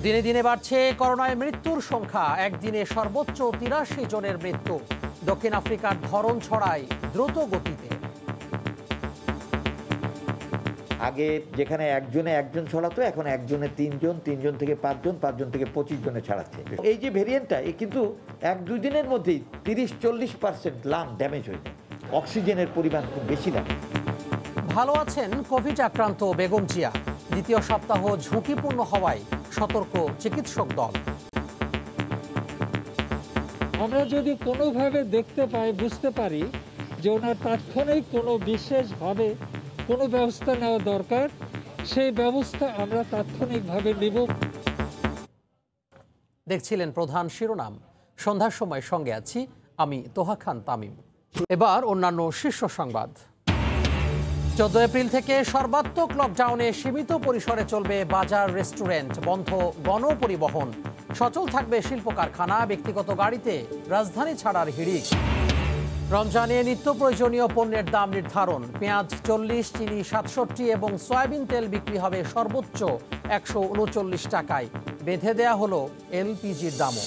দিনে দিনে বাড়ছে করোনায় মৃত্যুর সংখ্যা। একদিনে সর্বোচ্চ ৮৩ জনের মৃত্যু। দক্ষিণ আফ্রিকার ধরন ছড়ায় দ্রুত গতিতে। আগে যেখানে একজন ছড়াতো, এখন একজনে ৩ জন, ৩ জন থেকে ৫ জন, ৫ জন থেকে ২৫ জনে ছড়াচ্ছে। এই যে ভেরিয়েন্টটা, এই কিন্তু ১-২ দিনের মধ্যেই ৩০-৪০% লাং ড্যামেজ হয়ে যায়। অক্সিজেনের পরিমাণ খুব বেশি লাগে। ভালো আছেন কোভিড আক্রান্ত বেগম জিয়া। দ্বিতীয় সপ্তাহ ঝুঁকিপূর্ণ হওয়ায় সতর্ক চিকিৎসক দল। আমরা যদি কোনোভাবে দেখতে পাই, বুঝতে পারি যে ওনার তাৎক্ষণিক কোনো বিশেষভাবে কোনো ব্যবস্থা নেওয়া দরকার, সেই ব্যবস্থা আমরা তাৎক্ষণিকভাবে নেব। দেখছিলেন প্রধান শিরোনাম। সন্ধ্যার সময় সঙ্গে আছি আমি তোহা খান তামিম। এবার অন্যান্য শীর্ষ সংবাদ। 14 এপ্রিল থেকে সর্বাত্মক লকডাউনে সীমিত পরিসরে চলবে বাজার, রেস্টুরেন্ট, বন্ধ গণপরিবহন। সচল থাকবে শিল্প কারখানা, ব্যক্তিগত গাড়িতে রাজধানী ছাড়ার হিড়িক। রমজানে নিত্য প্রয়োজনীয় পণ্যের দাম নির্ধারণ। পেঁয়াজ 40, চিনি 67 এবং সয়াবিন তেল বিক্রি হবে সর্বোচ্চ 139 টাকায়। বেঁধে দেয়া হলো এলপিজির দামও।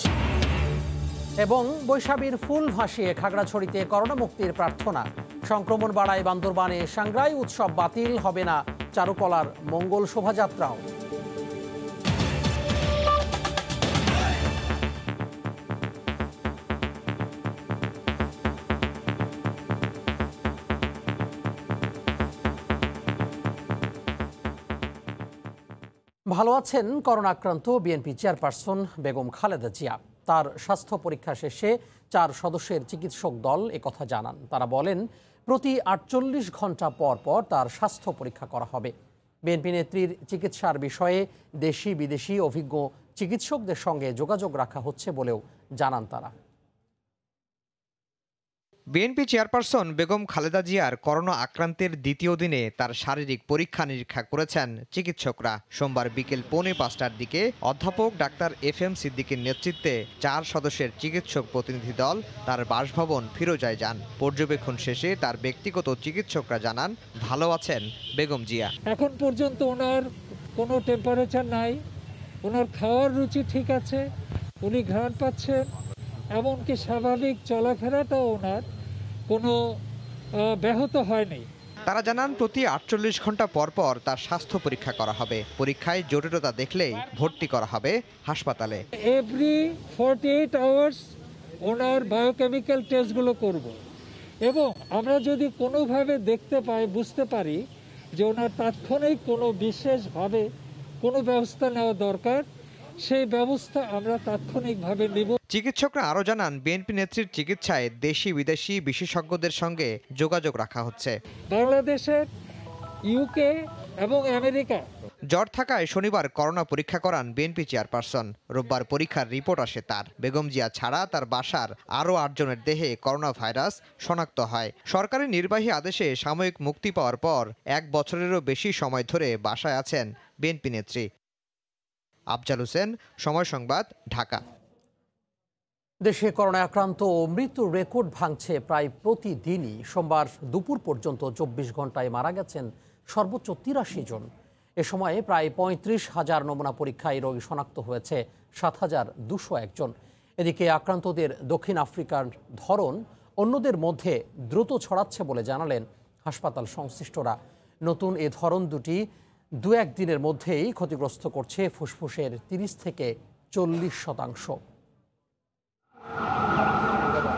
এবং বৈশাখীর ফুল ভাসিয়ে খাগড়াছড়িতে করোনা মুক্তির প্রার্থনা। সংক্রমণ বাড়ায় বান্দরবানে সাংগ্রাই উৎসব বাতিল, হবে না চারুকলার মঙ্গল শোভাযাত্রাও। ভালো আছেন করোনা আক্রান্ত বিএনপি চেয়ারপারসন বেগম খালেদা জিয়া। তার স্বাস্থ্য পরীক্ষা শেষে 4 সদস্যের চিকিৎসক দল একথা জানান। তারা বলেন, প্রতি 48 ঘন্টা পর পর তার স্বাস্থ্য পরীক্ষা করা হবে। বিএনপি নেত্রীর চিকিৎসার বিষয়ে দেশি বিদেশি অভিজ্ঞ চিকিৎসকদের সঙ্গে যোগাযোগ রাখা হচ্ছে বলেও জানান তারা। বিএনপি চেয়ারপারসন বেগম খালেদা জিয়ার করোনা আক্রান্তের দ্বিতীয় দিনে তার শারীরিক পরীক্ষা নিরীক্ষা করেছেন চিকিৎসকরা। সোমবার বিকেল 4:45টার দিকে অধ্যাপক ডাক্তার FM সিদ্দিকীর নেতৃত্বে 4 সদস্যের চিকিৎসক প্রতিনিধি দল তার বাসভবন ফিরোজায় যান। পর্যবেক্ষণ শেষে তার ব্যক্তিগত চিকিৎসকরা জানান, ভালো আছেন বেগম জিয়া। এখন পর্যন্ত ওনার কোনো টেম্পারেচার নাই, ওনার খাওয়ার রুচি ঠিক আছে, উনি ঘ্রাণ পাচ্ছেন, এমনকি স্বাভাবিক চলাফেরাটাও ওনার কোনো ব্যাহত হয়নি। তারা জানান, প্রতি 48 ঘন্টা পর পর তার স্বাস্থ্য পরীক্ষা করা হবে। পরীক্ষায় জটিলতা দেখলেই ভর্তি করা হবে হাসপাতালে। এভরি 48 আওয়ার্স ওনার বায়োকেমিক্যাল টেস্টগুলো করব, এবং আমরা যদি কোনোভাবে দেখতে পাই, বুঝতে পারি যে ওনার তাৎক্ষণিক কোনো বিশেষভাবে কোনো ব্যবস্থা নেওয়া দরকার, সেই ব্যবস্থা আমরা তাৎক্ষণিকভাবে নেব। চিকিৎসকরা আরও জানান, বিএনপি নেত্রীর চিকিৎসায় দেশি বিদেশি বিশেষজ্ঞদের সঙ্গে যোগাযোগ রাখা হচ্ছে। বাংলাদেশের, UK এবং আমেরিকা। জ্বর থাকায় শনিবার করোনা পরীক্ষা করান বিএনপি চেয়ারপারসন। রোববার পরীক্ষার রিপোর্ট আসে তার। বেগম জিয়া ছাড়া তার বাসার আরও 8 জনের দেহে করোনা ভাইরাস শনাক্ত হয়। সরকারি নির্বাহী আদেশে সাময়িক মুক্তি পাওয়ার পর 1 বছরেরও বেশি সময় ধরে বাসায় আছেন বিএনপি নেত্রী। আফজাল হোসেন, সময় সংবাদ, ঢাকা। দেশে করোনায় আক্রান্ত ও মৃত্যুর রেকর্ড ভাঙছে প্রায় প্রতিদিনই। সোমবার দুপুর পর্যন্ত 24 ঘন্টায় মারা গেছেন সর্বোচ্চ 83 জন। এ সময়ে প্রায় 35,000 নমুনা পরীক্ষায় রোগী শনাক্ত হয়েছে 7,201 জন। এদিকে আক্রান্তদের দক্ষিণ আফ্রিকার ধরন অন্যদের মধ্যে দ্রুত ছড়াচ্ছে বলে জানালেন হাসপাতাল সংশ্লিষ্টরা। নতুন এ ধরন দুটি 2-1 দিনের মধ্যেই ক্ষতিগ্রস্ত করছে ফুসফুসের 30 থেকে 40%।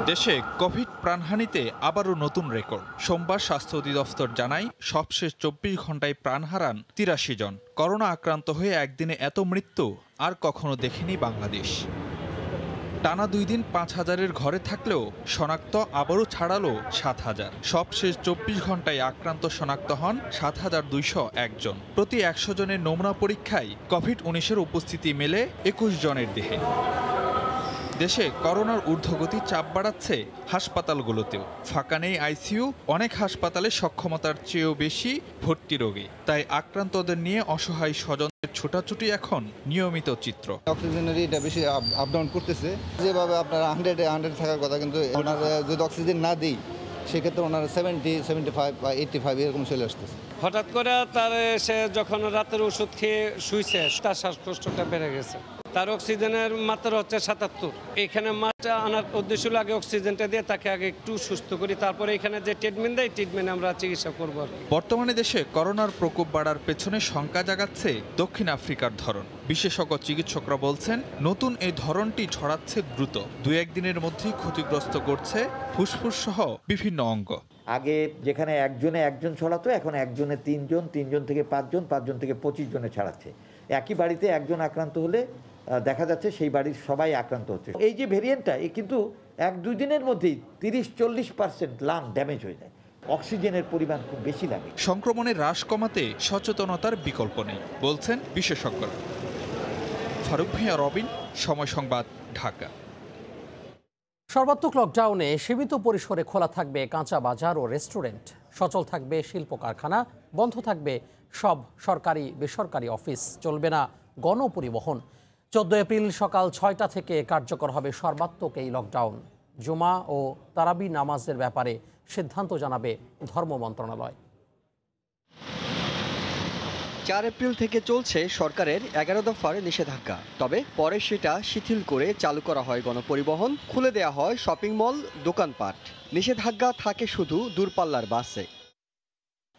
দেশে কোভিড প্রাণহানিতে আবারও নতুন রেকর্ড। সোমবার স্বাস্থ্য অধিদপ্তর জানায়, সবশেষ 24 ঘন্টায় প্রাণ হারান 83 জন। করোনা আক্রান্ত হয়ে একদিনে এত মৃত্যু আর কখনো দেখেনি বাংলাদেশ। টানা 2 দিন 5,000-এর ঘরে থাকলেও শনাক্ত আবারও ছাড়ালো 7,000। সবশেষ 24 ঘন্টায় আক্রান্ত শনাক্ত হন 7,201 জন। প্রতি 100 জনের নমুনা পরীক্ষায় কোভিড-19-এর উপস্থিতি মেলে 21 জনের দেহে। দেশে করোনার ঊর্ধ্বগতি চাপ বাড়াচ্ছে হাসপাতালগুলোতেও। ফাঁকা নেই আইসিইউ, অনেক হাসপাতালে সক্ষমতার চেয়েও বেশি ভর্তি রোগী। তাই আক্রান্তদের নিয়ে অসহায় স্বজনদের ছোটাছুটি এখন নিয়মিত চিত্র। অক্সিজেনের এটা বেশি আপ ডাউন করতেছে। যেভাবে আপনার 100 থাকার কথা, কিন্তু ওনার যদি অক্সিজেন না দিই সেক্ষেত্রে ওনার 70, 75 বা 85 এরকম চলে আসতেছে। হঠাৎ করে তার সে যখন রাতের ওষুধ খেয়ে শুইছে তার শ্বাসকষ্টটা বেড়ে গেছে। তার অক্সিজেনের মাত্রা হচ্ছে ৭৭। এখানে মাত্রা আনার উদ্দেশ্য হলো আগে অক্সিজেনটা দিয়ে তাকে আগে একটু সুস্থ করি, তারপরে এখানে যে ট্রিটমেন্ট দেয় ট্রিটমেন্ট আমরা চিকিৎসা করবো। বর্তমানে দেশে করোনার প্রকোপ বাড়ার পেছনে শঙ্কা জাগাচ্ছে দক্ষিণ আফ্রিকার ধরন। বিশেষজ্ঞ চিকিৎসকরা বলছেন নতুন এই ধরনটি ছড়াচ্ছে দ্রুত, ২-১ দিনের মধ্যেই ক্ষতিগ্রস্ত করছে ফুসফুস সহ বিভিন্ন অঙ্গ। আগে যেখানে একজনে একজন ছড়াতো, এখন একজনে তিনজন, তিনজন থেকে পাঁচজন, পাঁচজন থেকে ২৫ জনে ছড়াচ্ছে। একই বাড়িতে একজন আক্রান্ত হলে দেখা যাচ্ছে সেই বাড়ির সবাই আক্রান্ত হচ্ছে। এই যে ভেরিয়েন্টটা এ কিন্তু ১-২ দিনের মধ্যেই ৩০-৪০% লাং ড্যামেজ হয়ে যায়। অক্সিজেনের পরিমাণ খুব বেশি লাগে। সংক্রমণের হ্রাস কমাতে সচেতনতার বিকল্প নেই বলছেন বিশেষজ্ঞরা। ফারুক ভূঁইয়া, রবিন, সময় সংবাদ, ঢাকা। সর্বাত্মক লকডাউনে সীমিত পরিসরে খোলা থাকবে কাঁচা বাজার ও রেস্টুরেন্ট, সচল থাকবে শিল্প কারখানা, বন্ধ থাকবে সব সরকারি বেসরকারি অফিস, চলবে না গণপরিবহন। ১৪ এপ্রিল সকাল ৬টা থেকে কার্যকর হবে সর্বাত্মক এই লকডাউন। জুমা ও তারাবি নামাজের ব্যাপারে সিদ্ধান্ত জানাবে ধর্ম মন্ত্রণালয়। ৪ এপ্রিল থেকে চলছে সরকারের ১১ দফার নিষেধাজ্ঞা। তবে পরে সেটা শিথিল করে চালু করা হয় গণপরিবহন, খুলে দেয়া হয় শপিং মল, দোকানপাট। নিষেধাজ্ঞা থাকে শুধু দূরপাল্লার বাসে।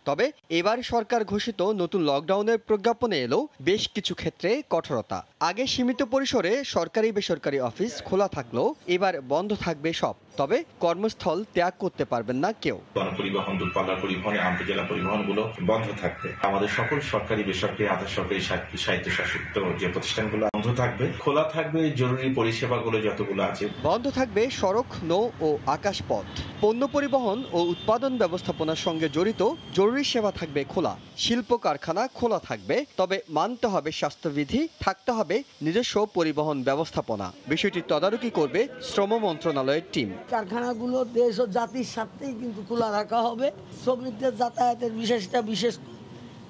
তবে এবার সরকার ঘোষিত নতুন লকডাউনের প্রজ্ঞাপনে এলো বেশ কিছু ক্ষেত্রে কঠোরতা। আগে সীমিত পরিসরে সরকারি বেসরকারি অফিস খোলা থাকলেও এবার বন্ধ থাকবে সব। তবে কর্মস্থল ত্যাগ করতে পারবেন না কেউ। গণপরিবহন, দূরপাল্লার পরিবহন, আন্তজেলা পরিবহনগুলো বন্ধ থাকবে। আমাদের সকল সরকারি বেসরকারি আধা সরকারি স্বায়ত্তশাসিত যে প্রতিষ্ঠানগুলো বন্ধ থাকবে। খোলা থাকবে জরুরি পরিষেবাগুলো যতগুলো আছে। বন্ধ থাকবে সড়ক, নৌ ও আকাশপথ। পণ্য পরিবহন ও উৎপাদন ব্যবস্থাপনার সঙ্গে জড়িত জরুরি সেবা থাকবে খোলা। শিল্প কারখানা খোলা থাকবে, তবে মানতে হবে স্বাস্থ্যবিধি, থাকতে হবে নিজস্ব পরিবহন ব্যবস্থাপনা। বিষয়টি তদারকি করবে শ্রম মন্ত্রণালয়ের টিম। কারখানাগুলো দেশ ও জাতির স্বার্থেই কিন্তু খোলা রাখা হবে। শ্রমিকদের যাতায়াতের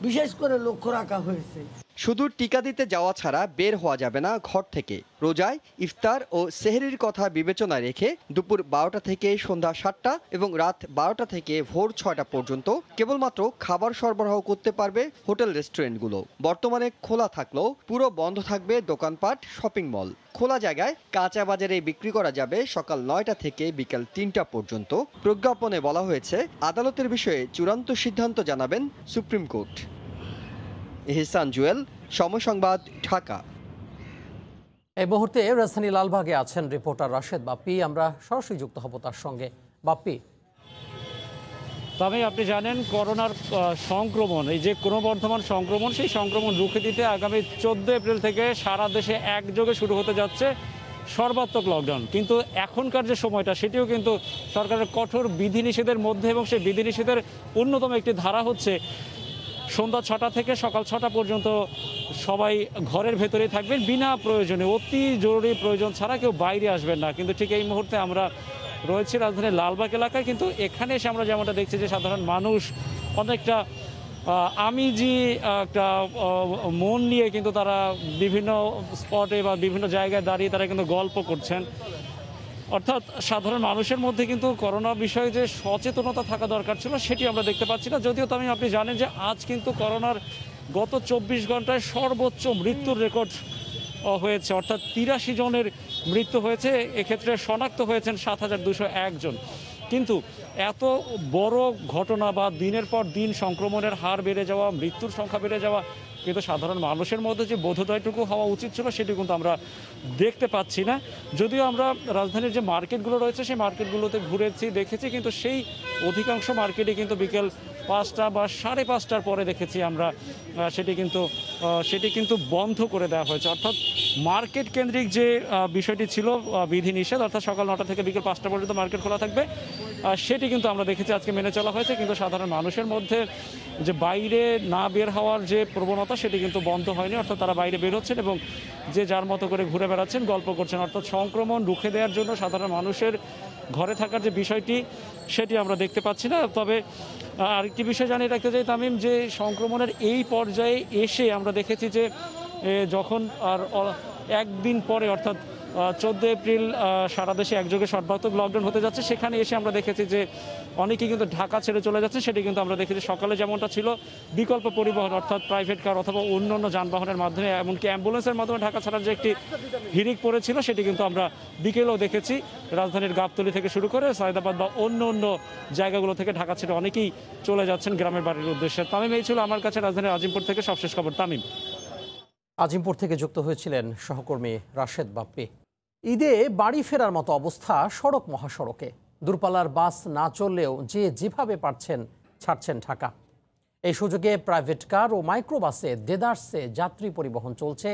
বিশেষ করে লক্ষ্য রাখা হয়েছে। শুধু টিকা দিতে যাওয়া ছাড়া বের হওয়া যাবে না ঘর থেকে। রোজায় ইফতার ও সেহরির কথা বিবেচনায় রেখে দুপুর ১২টা থেকে সন্ধ্যা ৭টা এবং রাত ১২টা থেকে ভোর ৬টা পর্যন্ত কেবলমাত্র খাবার সরবরাহ করতে পারবে হোটেল রেস্টুরেন্টগুলো। বর্তমানে খোলা থাকলেও পুরো বন্ধ থাকবে দোকানপাট, শপিং মল। খোলা জায়গায় কাঁচা বাজারে বিক্রি করা যাবে সকাল ৯টা থেকে বিকাল ৩টা পর্যন্ত। প্রজ্ঞাপনে বলা হয়েছে আদালতের বিষয়ে চূড়ান্ত সিদ্ধান্ত জানাবেন সুপ্রিম কোর্ট। এহসান জুয়েল, সময় সংবাদ, ঢাকা। এই মুহূর্তে রাজধানী লালবাগে আছেন রিপোর্টার রাশেদ বাপ্পি। আমরা সরাসরি যুক্ত হব তার সঙ্গে। বাপ্পি, তবে আপনি জানেন করোনার সংক্রমণ, এই যে ক্রমবর্ধমান সংক্রমণ, সেই সংক্রমণ রুখে দিতে আগামী ১৪ এপ্রিল থেকে সারা দেশে একযোগে শুরু হতে যাচ্ছে সর্বাত্মক লকডাউন। কিন্তু এখনকার যে সময়টা সেটিও কিন্তু সরকারের কঠোর বিধিনিষেধের মধ্যে, এবং সেই বিধিনিষেধের অন্যতম একটি ধারা হচ্ছে সন্ধ্যা ৬টা থেকে সকাল ৬টা পর্যন্ত সবাই ঘরের ভেতরেই থাকবেন, বিনা প্রয়োজনে, অতি জরুরি প্রয়োজন ছাড়া কেউ বাইরে আসবেন না। কিন্তু ঠিক এই মুহূর্তে আমরা রয়েছি রাজধানীর লালবাগ এলাকায়। কিন্তু এখানে এসে আমরা যেমনটা দেখছি যে সাধারণ মানুষ অনেকটা আমিজি একটা মন নিয়ে কিন্তু তারা বিভিন্ন স্পটে বা বিভিন্ন জায়গায় দাঁড়িয়ে তারা কিন্তু গল্প করছেন। অর্থাৎ সাধারণ মানুষের মধ্যে কিন্তু করোনা বিষয়ে যে সচেতনতা থাকা দরকার ছিল সেটি আমরা দেখতে পাচ্ছি না। যদিও তামিম, আপনি জানেন যে আজ কিন্তু করোনার গত ২৪ ঘন্টায় সর্বোচ্চ মৃত্যুর রেকর্ড হয়েছে, অর্থাৎ ৮৩ জনের মৃত্যু হয়েছে। এক্ষেত্রে শনাক্ত হয়েছেন ৭,২০১ জন। কিন্তু এত বড় ঘটনা বা দিনের পর দিন সংক্রমণের হার বেড়ে যাওয়া, মৃত্যুর সংখ্যা বেড়ে যাওয়া, কিন্তু সাধারণ মানুষের মধ্যে যে বোধোদয়টুকু হওয়া উচিত ছিল সেটি কিন্তু আমরা দেখতে পাচ্ছি না। যদিও আমরা রাজধানীর যে মার্কেটগুলো রয়েছে সেই মার্কেটগুলোতে ঘুরেছি, দেখেছি, কিন্তু সেই অধিকাংশ মার্কেটে কিন্তু বিকেল ৫টা বা ৫:৩০টার পরে দেখেছি আমরা সেটি কিন্তু বন্ধ করে দেওয়া হয়েছে। অর্থাৎ মার্কেট কেন্দ্রিক যে বিষয়টি ছিল বিধিনিষেধ, অর্থাৎ সকাল ৯টা থেকে বিকেল ৫টা পর্যন্ত মার্কেট খোলা থাকবে, সেটি কিন্তু আমরা দেখেছি আজকে মেনে চলা হয়েছে। কিন্তু সাধারণ মানুষের মধ্যে যে বাইরে না বের হওয়ার যে প্রবণতা সেটি কিন্তু বন্ধ হয়নি। অর্থাৎ তারা বাইরে বের হচ্ছেন এবং যে যার মতো করে ঘুরে বেড়াচ্ছেন, গল্প করছেন। অর্থাৎ সংক্রমণ রুখে দেওয়ার জন্য সাধারণ মানুষের ঘরে থাকার যে বিষয়টি সেটি আমরা দেখতে পাচ্ছি না। তবে আরেকটি বিষয় জানিয়ে রাখতে চাই তামিম, যে সংক্রমণের এই পর্যায়ে এসে আমরা দেখেছি যে যখন আর একদিন পরে, অর্থাৎ 14 এপ্রিল সারা দেশে একযোগে সর্বাত্মক লকডাউন হতে যাচ্ছে, সেখানে এসে আমরা দেখেছি যে অনেকেই কিন্তু ঢাকা ছেড়ে চলে যাচ্ছে। সেটি কিন্তু আমরা দেখেছি সকালে যেমনটা ছিল বিকল্প পরিবহন অর্থাৎ প্রাইভেট কার অথবা অন্যান্য যানবাহনের মাধ্যমে, এমনকি অ্যাম্বুলেন্সের মাধ্যমে ঢাকা ছাড়ার যে একটি হিড়িক পড়েছিল সেটি কিন্তু আমরা বিকেলেও দেখেছি। রাজধানীর গাবতলী থেকে শুরু করে সায়দাবাদ বা অন্য অন্য জায়গাগুলো থেকে ঢাকা ছেড়ে অনেকেই চলে যাচ্ছেন গ্রামের বাড়ির উদ্দেশ্যে। তামিম, এই ছিল আমার কাছে রাজধানীর আজিমপুর থেকে সবশেষ খবর। তামিম। আজিমপুর থেকে যুক্ত হয়েছিলেন সহকর্মী রাশেদ বাপ্পি। ঈদে বাড়ি ফেরার মতো অবস্থা সড়ক মহাসড়কে। দূরপাল্লার বাস না চললেও যে যেভাবে পারছেন ছাড়ছেন ঢাকা। এই সুযোগে প্রাইভেট কার ও মাইক্রোবাসে দেদারসে যাত্রী পরিবহন চলছে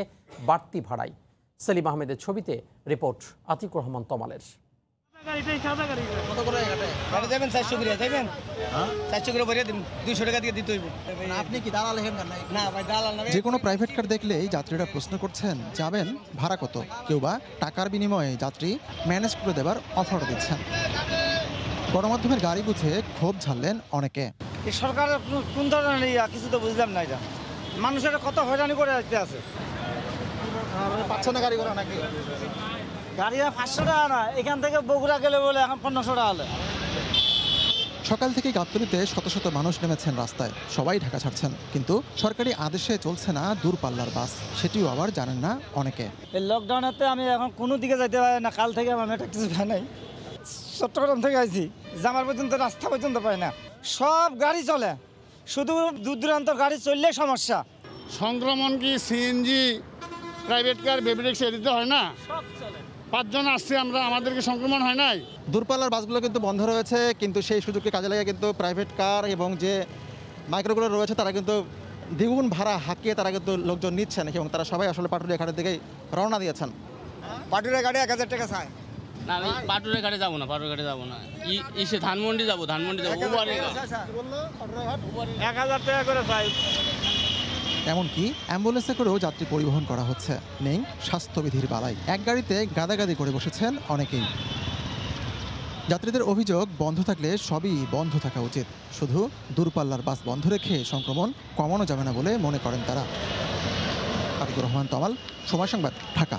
বাড়তি ভাড়ায়। সেলিম আহমেদের ছবিতে রিপোর্ট আতিকুর রহমান তমালের। যে কোনো প্রাইভেট কার দেখলেই যাত্রীরা প্রশ্ন করছেন যাবেন ভাড়া কত, কেউ বা টাকার বিনিময়ে যাত্রী ম্যানেজ করে দেবার অফার দিচ্ছেন। গণমাধ্যমের গাড়ি বুঝে ক্ষোভ ঝাড়লেন অনেকে। সরকারের কোন ধরনের কিছু তো বুঝলাম না, এটা মানুষের কত হয়রানি করে আসতে আছে। পাচ্ছে না গাড়ি ঘোড়া নাকি? গাড়িরা 500 টাকা না, এখান থেকে বগুড়া গেলে বলে এখন 1500 টাকা হলে। সকাল থেকে গাবতলীতে শত শত মানুষ নেমেছেন রাস্তায়, সবাই ঢাকা ছাড়ছেন, কিন্তু সরকারি আদেশে চলছে না দূরপাল্লার বাস, সেটিও আবার জানেন না অনেকে। এই লকডাউনেতে আমি এখন কোনো দিকে যাইতে পারি না। কাল থেকে আমার একটা কিছু পাই নাই, চট্টগ্রাম থেকে আইছি, জামার পর্যন্ত রাস্তা পর্যন্ত পাই না। সব গাড়ি চলে, শুধু দূর দূরান্ত গাড়ি চললে সমস্যা। সংক্রমণ কি সিএনজি প্রাইভেট কার বেবি রিক্সা দিতে হয় না? 5 জন আসছে আমরা, আমাদেরকে সংক্রমণ হয় নাই। দূরপাল্লার বাসগুলো কিন্তু বন্ধ রয়েছে, কিন্তু সেই সুযোগকে কাজে লাগে কিন্তু প্রাইভেট কার এবং যে মাইক্রোগুলো রয়েছে তারা কিন্তু দ্বিগুণ ভাড়া হাঁকিয়ে তারা কিন্তু লোকজন নিচ্ছেন এবং তারা সবাই আসলে পাটুরিয়া ঘাটের দিকেই রওনা দিয়েছেন। পাটুরিয়া ঘাটে 1000 টাকা চায় না, আমি পাটুরিয়া ঘাটে যাবো না, পাটুরিয়া ঘাটে যাবো না, ইসে ধানমন্ডি যাবো, ধানমন্ডি যাবো। 1000 টাকা করে চাই। এমনকি অ্যাম্বুলেন্সে করেও যাত্রী পরিবহন করা হচ্ছে, নেই স্বাস্থ্যবিধির বালাই। এক গাড়িতে গাদাগাদি করে বসেছেন অনেকেই। যাত্রীদের অভিযোগ, বন্ধ থাকলে সবই বন্ধ থাকা উচিত, শুধু দূরপাল্লার বাস বন্ধ রেখে সংক্রমণ কমানো যাবে না বলে মনে করেন তারা। আতিকুর রহমান তমাল, সময় সংবাদ, ঢাকা।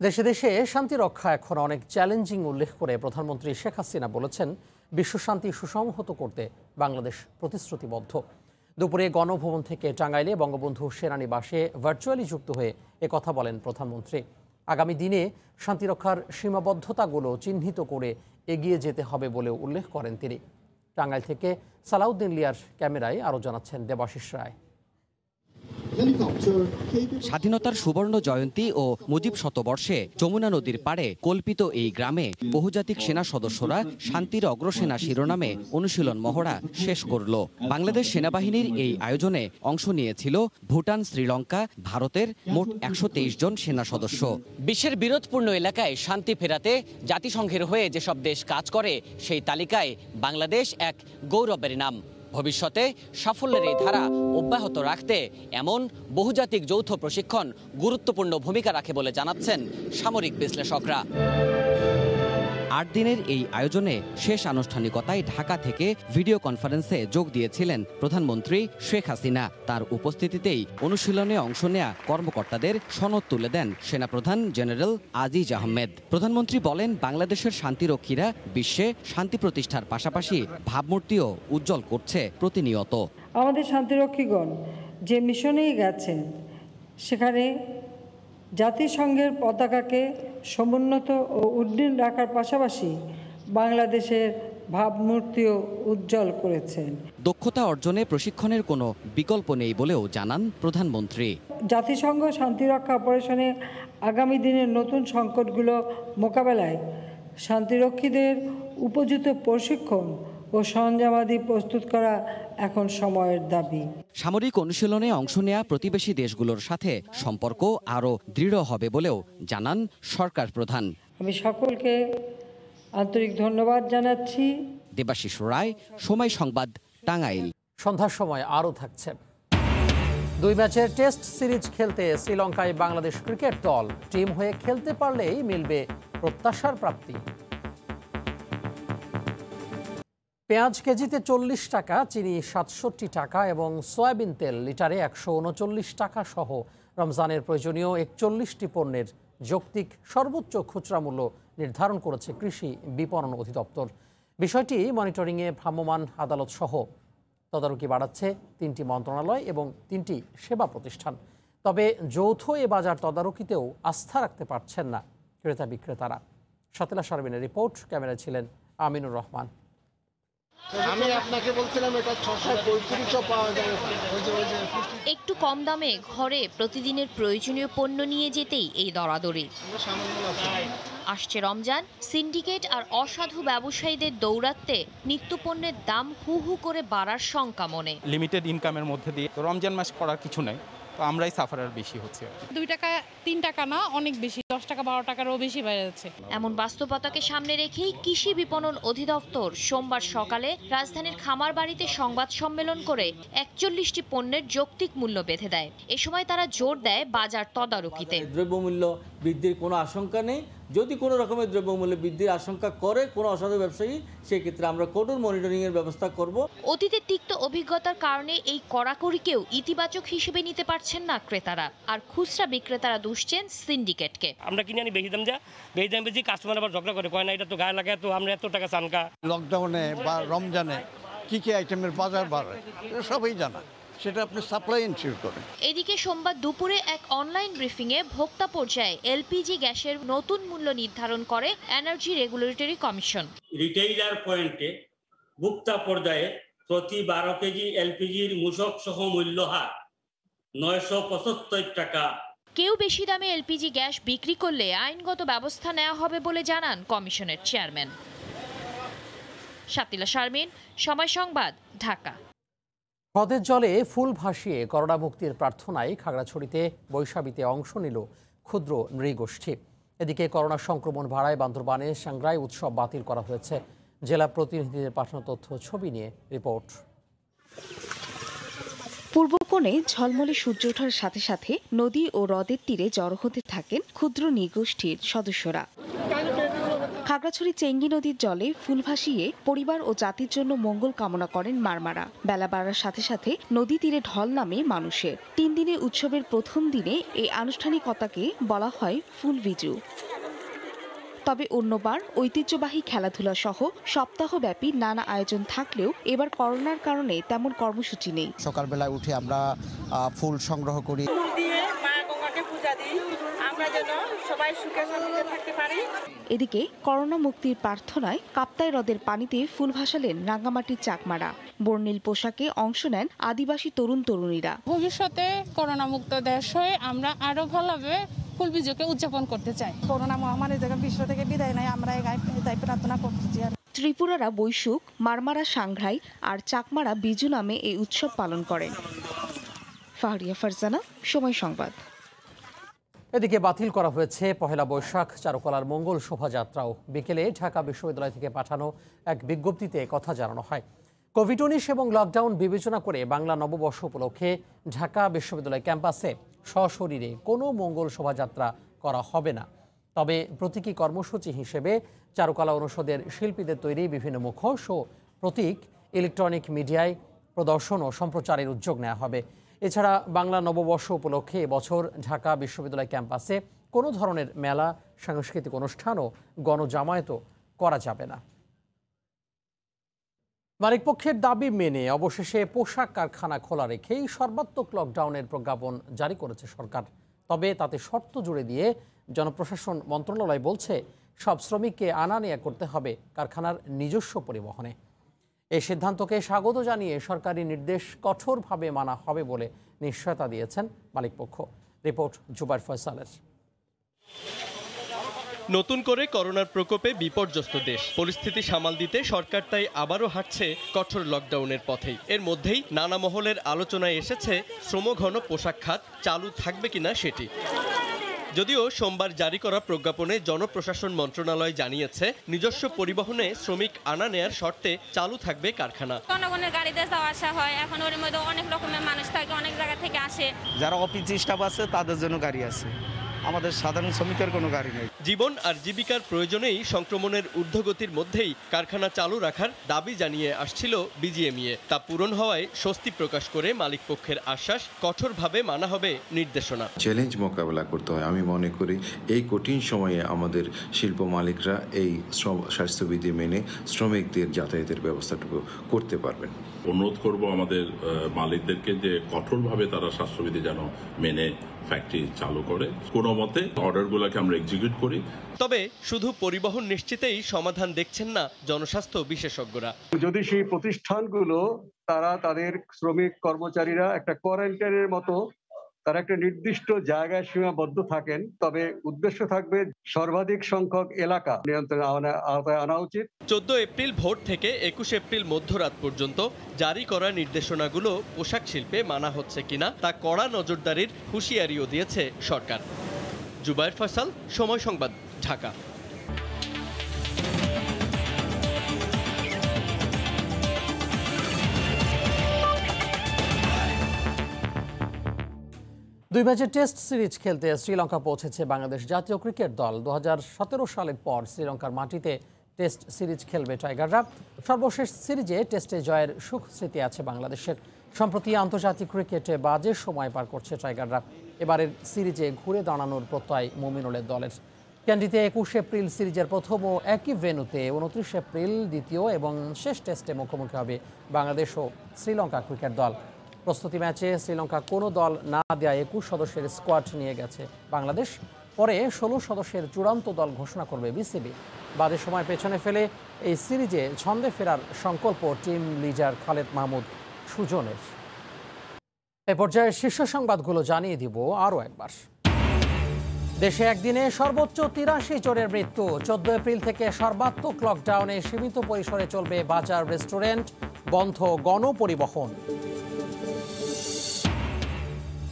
দেশে দেশে শান্তি রক্ষা এখন অনেক চ্যালেঞ্জিং উল্লেখ করে প্রধানমন্ত্রী শেখ হাসিনা বলেছেন, বিশ্বশান্তি সুসংহত করতে বাংলাদেশ প্রতিশ্রুতিবদ্ধ। দুপুরে গণভবন থেকে টাঙ্গাইলে বঙ্গবন্ধু সেনানিবাসে ভার্চুয়ালি যুক্ত হয়ে কথা বলেন প্রধানমন্ত্রী। আগামী দিনে শান্তিরক্ষার সীমাবদ্ধতাগুলো চিহ্নিত করে এগিয়ে যেতে হবে বলেও উল্লেখ করেন তিনি। টাঙ্গাইল থেকে সালাউদ্দিন লিয়ার ক্যামেরায় আরও জানাচ্ছেন দেবাশিস রায়। স্বাধীনতার সুবর্ণ জয়ন্তী ও মুজিব শতবর্ষে যমুনা নদীর পাড়ে কল্পিত এই গ্রামে বহুজাতিক সেনা সদস্যরা শান্তির অগ্রসেনা শিরোনামে অনুশীলন মহড়া শেষ করল। বাংলাদেশ সেনাবাহিনীর এই আয়োজনে অংশ নিয়েছিল ভুটান, শ্রীলঙ্কা, ভারতের মোট 123 জন সেনা সদস্য। বিশ্বের বিরোধপূর্ণ এলাকায় শান্তি ফেরাতে জাতিসংঘের হয়ে যেসব দেশ কাজ করে সেই তালিকায় বাংলাদেশ এক গৌরবের নাম। ভবিষ্যতে সাফল্যের এই ধারা অব্যাহত রাখতে এমন বহুজাতিক যৌথ প্রশিক্ষণ গুরুত্বপূর্ণ ভূমিকা রাখে বলে জানাচ্ছেন সামরিক বিশ্লেষকরা। 8 দিনের এই আয়োজনে শেষ আনুষ্ঠানিকতায় ঢাকা থেকে ভিডিও কনফারেন্সে যোগ দিয়েছিলেন প্রধানমন্ত্রী শেখ হাসিনা। তার উপস্থিতিতেই অনুশীলনে অংশ নেয়া কর্মকর্তাদের সনদ তুলে দেন সেনাপ্রধান জেনারেল আজিজ আহমেদ। প্রধানমন্ত্রী বলেন, বাংলাদেশের শান্তিরক্ষীরা বিশ্বে শান্তি প্রতিষ্ঠার পাশাপাশি ভাবমূর্তিও উজ্জ্বল করছে প্রতিনিয়ত। আমাদের শান্তিরক্ষীগণ যে মিশনেই গেছেন সেখানে জাতিসংঘের পতাকাকে সমুন্নত ও উড্ডীন রাখার পাশাপাশি বাংলাদেশের ভাবমূর্তিও উজ্জ্বল করেছেন। দক্ষতা অর্জনে প্রশিক্ষণের কোনো বিকল্প নেই বলেও জানান প্রধানমন্ত্রী। জাতিসংঘ শান্তিরক্ষা অপারেশনে আগামী দিনের নতুন সংকটগুলো মোকাবেলায় শান্তিরক্ষীদের উপযুক্ত প্রশিক্ষণ ও সরঞ্জামাদি প্রস্তুত করা এখন সময়ের দাবি। সামরিক অনুশীলনে অংশ নেয়া প্রতিবেশী দেশগুলোর সাথে সম্পর্ক আরও দৃঢ় হবে বলেও জানান সরকার প্রধান। আমি সকলকে আন্তরিক ধন্যবাদ জানাচ্ছি। দেবাশিস রায়, সময় সংবাদ, টাঙ্গাইল। সন্ধ্যার সময় আরও থাকছে। 2 ম্যাচের টেস্ট সিরিজ খেলতে শ্রীলঙ্কায় বাংলাদেশ ক্রিকেট দল টিম হয়ে খেলতে পারলেই মিলবে প্রত্যাশার প্রাপ্তি। পেঁয়াজ কেজিতে 40 টাকা, চিনি 67 টাকা এবং সয়াবিন তেল লিটারে 139 টাকা সহ রমজানের প্রয়োজনীয় 41টি পণ্যের যৌক্তিক সর্বোচ্চ খুচরা মূল্য নির্ধারণ করেছে কৃষি বিপণন অধিদপ্তর। বিষয়টি মনিটরিংয়ে ভ্রাম্যমাণ আদালত সহ তদারকি বাড়াচ্ছে 3টি মন্ত্রণালয় এবং 3টি সেবা প্রতিষ্ঠান। তবে যৌথ এ বাজার তদারকিতেও আস্থা রাখতে পারছেন না ক্রেতা বিক্রেতারা। শাতিলা শারমিনের রিপোর্ট, ক্যামেরায় ছিলেন আমিনুর রহমান। আমি আপনাকে বলছিলাম এটা 635 পাওয়া যাবে। একটু কম দামে ঘরে প্রতিদিনের প্রয়োজনীয় পণ্য নিয়ে যেতেই এই দরাদরি। আসছে রমজান, সিন্ডিকেট আর অসাধু ব্যবসায়ীদের দৌরাত্মে নিত্যপণ্যের দাম হু হু করে বাড়ার শঙ্কা মনে। লিমিটেড ইনকামের মধ্যে দিয়ে তো রমজান মাস করার কিছু নাই, তো আমরাই সাফারার বেশি হচ্ছে। 2 টাকা 3 টাকা না, অনেক বেশি, 10 টাকা 12 টাকারও বেশি বেড়ে যাচ্ছে। এমন বাস্তবতাকে সামনে রেখেই কৃষি বিপণন অধিদপ্তর সোমবার সকালে রাজধানীর খামারবাড়িতে সংবাদ সম্মেলন করে 41টি পণ্যের যৌক্তিক মূল্য বেঁধে দেয়। এ সময় তারা জোর দেয় বাজার তদারকিতে। দ্রব্যমূল্য বৃদ্ধির কোনো আশঙ্কা নেই। যদি কোনো রকমের দ্রব্যমূল্য বৃদ্ধির আশঙ্কা করে কোনো অসাধু ব্যবসায়ী, সেক্ষেত্রে আমরা কঠোর মনিটরিংয়ের ব্যবস্থা করব। অতীতের তিক্ত অভিজ্ঞতার কারণে এই কড়াকড়িকেও ইতিবাচক হিসেবে নিতে পারছেন না ক্রেতারা, আর খুচরা বিক্রেতারা দুষছেন সিন্ডিকেটকে। আমরা কিনে আনি বেশি দাম যা, বেশি দাম বেশি, কাস্টমার আবার ঝগড়া করে, কয় না এটা তো গায়ে লাগে, তো আমরা এত টাকা চানকা। লকডাউনে বা রমজানে কি কি আইটেমের বাজার বাড়ে সবই জানা, সেটা আপনি সাপ্লাই ইনশিওর করেন। এদিকে সোমবার দুপুরে এক অনলাইন ব্রিফিংয়ে ভোক্তা পর্যায়ে এলপিজি গ্যাসের নতুন মূল্য নির্ধারণ করে এনার্জি রেগুলেটরি কমিশন। রিটেইলার পয়েন্টে ভোক্তা পর্যায়ে প্রতি 12 কেজি এলপিজির মূসক সহ মূল্য হার 975 টাকা। কেউ বেশি দামে এলপিজি গ্যাস বিক্রি করলে আইনগত ব্যবস্থা নেওয়া হবে বলে জানান কমিশনের চেয়ারম্যান। শাতিলা শারমিন, সময় সংবাদ, ঢাকা। হ্রদের জলে ফুল ভাসিয়ে করোনা মুক্তির প্রার্থনায় খাগড়াছড়িতে বৈশাখীতে অংশ নিল ক্ষুদ্র নৃগোষ্ঠী। এদিকে করোনা সংক্রমণ বাড়ায় বান্দরবানে সাংগ্রাই উৎসব বাতিল করা হয়েছে। জেলা প্রতিনিধিদের পাঠানো তথ্য ছবি নিয়ে রিপোর্ট। পূর্বকোণে ঝলমলে সূর্য ওঠার সাথে সাথে নদী ও হ্রদের তীরে জড়ো হতে থাকেন ক্ষুদ্র নৃগোষ্ঠীর সদস্যরা। খাগড়াছড়ি চেঙ্গি নদীর জলে ফুল ভাসিয়ে পরিবার ও জাতির জন্য মঙ্গল কামনা করেন মারমারা। বেলা বাড়ার সাথে সাথে নদী তীরে ঢল নামে মানুষের। 3 দিনের উৎসবের প্রথম দিনে এই আনুষ্ঠানিকতাকে বলা হয় ফুল বিজু। তবে অন্যবার ঐতিহ্যবাহী খেলাধুলা সহ সপ্তাহব্যাপী নানা আয়োজন থাকলেও এবার করোনার কারণে তেমন কর্মসূচি নেই। সকালবেলায় উঠে আমরা ফুল সংগ্রহ করি, এদিকে করোনা মুক্তির প্রার্থনায় কাপ্তাই হ্রদের পানিতে ফুল ভাসালেন রাঙ্গামাটির চাকমারা। বর্ণিল পোশাকে অংশ নেন আদিবাসী তরুণ তরুণীরা। ভবিষ্যতে করোনা মুক্ত দেশ হয়ে আমরা আরো ভালোভাবে ফুল বিজয়কে উদযাপন করতে চাই। করোনা মহামারী থেকে বিশ্ব থেকে বিদায় নেয় আমরা এই প্রার্থনা করতেছি। ত্রিপুরারা বৈশুক, মারমারা সাংঘাই আর চাকমারা বিজু নামে এই উৎসব পালন করেন। ফাহরিয়া ফারজানা, সময় সংবাদ। এদিকে বাতিল করা হয়েছে পহেলা বৈশাখ চারুকলার মঙ্গল শোভাযাত্রাও। বিকেলে ঢাকা বিশ্ববিদ্যালয় থেকে পাঠানো এক বিজ্ঞপ্তিতে কথা জানানো হয়, কোভিড-19 এবং লকডাউন বিবেচনা করে বাংলা নববর্ষ উপলক্ষে ঢাকা বিশ্ববিদ্যালয় ক্যাম্পাসে সশরীরে কোনো মঙ্গল শোভাযাত্রা করা হবে না। তবে প্রতীকী কর্মসূচি হিসেবে চারুকলা অনুষদের শিল্পীদের তৈরি বিভিন্ন মুখোশ ও প্রতীক ইলেকট্রনিক মিডিয়ায় প্রদর্শন ও সম্প্রচারের উদ্যোগ নেওয়া হবে। এছাড়া বাংলা নববর্ষ উপলক্ষে এবছর ঢাকা বিশ্ববিদ্যালয় ক্যাম্পাসে কোনো ধরনের মেলা, সাংস্কৃতিক অনুষ্ঠান ও গণজামায়াতও করা যাবে না। মালিকপক্ষের দাবি মেনে অবশেষে পোশাক কারখানা খোলা রেখেই সর্বাত্মক লকডাউনের প্রজ্ঞাপন জারি করেছে সরকার। তবে তাতে শর্ত জুড়ে দিয়ে জনপ্রশাসন মন্ত্রণালয় বলছে সব শ্রমিককে আনা নেয়া করতে হবে কারখানার নিজস্ব পরিবহনে। এই সিদ্ধান্তকে স্বাগত জানিয়ে সরকারি নির্দেশ কঠোরভাবে মানা হবে বলে নিশ্চয়তা দিয়েছেন মালিকপক্ষ। রিপোর্ট জুবাইর ফয়সালের। নতুন করে করোনার প্রকোপে বিপর্যস্ত দেশ, পরিস্থিতি সামাল দিতে সরকার তাই আবারও হাঁটছে কঠোর লকডাউনের পথেই। এর মধ্যেই নানা মহলের আলোচনায় এসেছে শ্রমঘন পোশাক খাত চালু থাকবে কিনা সেটি। যদিও সোমবার জারি করা প্রজ্ঞাপনে জনপ্রশাসন মন্ত্রণালয় জানিয়েছে নিজস্ব পরিবহনে শ্রমিক আনা নেয়ার শর্তে চালু থাকবে কারখানা। জনগণের গাড়িতে যাওয়া আসা হয়, এখন ওর মধ্যে অনেক রকমের মানুষ থাকে, অনেক জায়গা থেকে আসে। যারা অফিস স্টাফ আছে তাদের জন্য গাড়ি আছে, আমাদের সাধারণ শ্রমিকের কোনো গাড়ি নেই। জীবন আর জীবিকার প্রয়োজনেই সংক্রমণের ঊর্ধ্বগতির মধ্যেই কারখানা চালু রাখার দাবি জানিয়ে আসছিল বিজিএমইএ। তা পূরণ হওয়ায় স্বস্তি প্রকাশ করে মালিকপক্ষের আশ্বাস, কঠোরভাবে মানা হবে নির্দেশনা। চ্যালেঞ্জ মোকাবেলা করতে হয়। আমি মনে করি এই কঠিন সময়ে আমাদের শিল্প মালিকরা এই স্বাস্থ্যবিধি মেনে শ্রমিকদের যাতায়াতের ব্যবস্থাটুকু করতে পারবেন। অনুরোধ করব আমাদের মালিকদেরকে যে কঠোরভাবে তারা স্বাস্থ্যবিধি যেন মেনে ফ্যাক্টরি চালু করে, কোনো মতে অর্ডারগুলোকে আমরা এক্সিকিউট করি। তবে শুধু পরিবহন নিশ্চিতেই সমাধান দেখছেন না জনস্বাস্থ্য বিশেষজ্ঞরা। যদি সেই প্রতিষ্ঠানগুলো তারা তাদের শ্রমিক কর্মচারীরা একটা কোয়ারেন্টাইনের মতো তারা একটা নির্দিষ্ট জায়গায় সীমাবদ্ধ থাকেন, তবে উদ্দেশ্য থাকবে সর্বাধিক সংখ্যক এলাকা নিয়ন্ত্রণের আওতায় আনা উচিত। 14 এপ্রিল ভোর থেকে 21 এপ্রিল মধ্যরাত পর্যন্ত জারি করা নির্দেশনাগুলো পোশাক শিল্পে মানা হচ্ছে কিনা তা কড়া নজরদারির হুঁশিয়ারিও দিয়েছে সরকার। জুবায়ের ফয়সাল, সময় সংবাদ, ঢাকা। দুই ম্যাচের টেস্ট সিরিজ খেলতে শ্রীলঙ্কা পৌঁছেছে বাংলাদেশ জাতীয় ক্রিকেট দল। 2017 সালের পর শ্রীলঙ্কার মাটিতে টেস্ট সিরিজ খেলবে টাইগাররা। সর্বশেষ সিরিজে টেস্টে জয়ের সুখ স্মৃতি আছে বাংলাদেশের। সম্প্রতি আন্তর্জাতিক ক্রিকেটে বাজে সময় পার করছে টাইগাররা। এবারের সিরিজে ঘুরে দাঁড়ানোর প্রত্যয় মুমিনুলের দলের। ক্যান্ডিতে 21 এপ্রিল সিরিজের প্রথম ও একই ভেন্যুতে 29 এপ্রিল দ্বিতীয় এবং শেষ টেস্টে মুখোমুখি হবে বাংলাদেশ ও শ্রীলঙ্কা ক্রিকেট দল। প্রস্তুতি ম্যাচে শ্রীলঙ্কা কোনো দল না দেয়া 21 সদস্যের স্কোয়াড নিয়ে গেছে বাংলাদেশ। পরে 16 সদস্যের চূড়ান্ত দল ঘোষণা করবে বিসিবি। বাদে সময় পেছনে ফেলে এই সিরিজে ছন্দে ফেরার সংকল্প টিম লিডার খালেদ মাহমুদ সুজনের। এ পর্যায়ে শীর্ষ সংবাদগুলো জানিয়ে দিব আরও একবার। দেশে একদিনে সর্বোচ্চ 83 জনের মৃত্যু। 14 এপ্রিল থেকে সর্বাত্মক লকডাউনে সীমিত পরিসরে চলবে বাজার, রেস্টুরেন্ট, বন্ধ গণপরিবহন।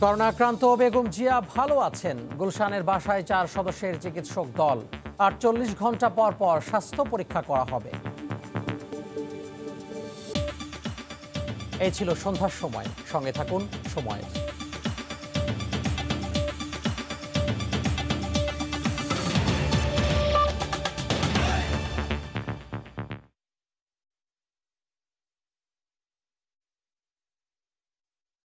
করোনা আক্রান্ত বেগম জিয়া ভালো আছেন। গুলশানের বাসায় 4 সদস্যের চিকিৎসক দল। 48 ঘন্টা পর পর স্বাস্থ্য পরীক্ষা করা হবে। এই ছিল সন্ধ্যার সময়। সঙ্গে থাকুন সময়।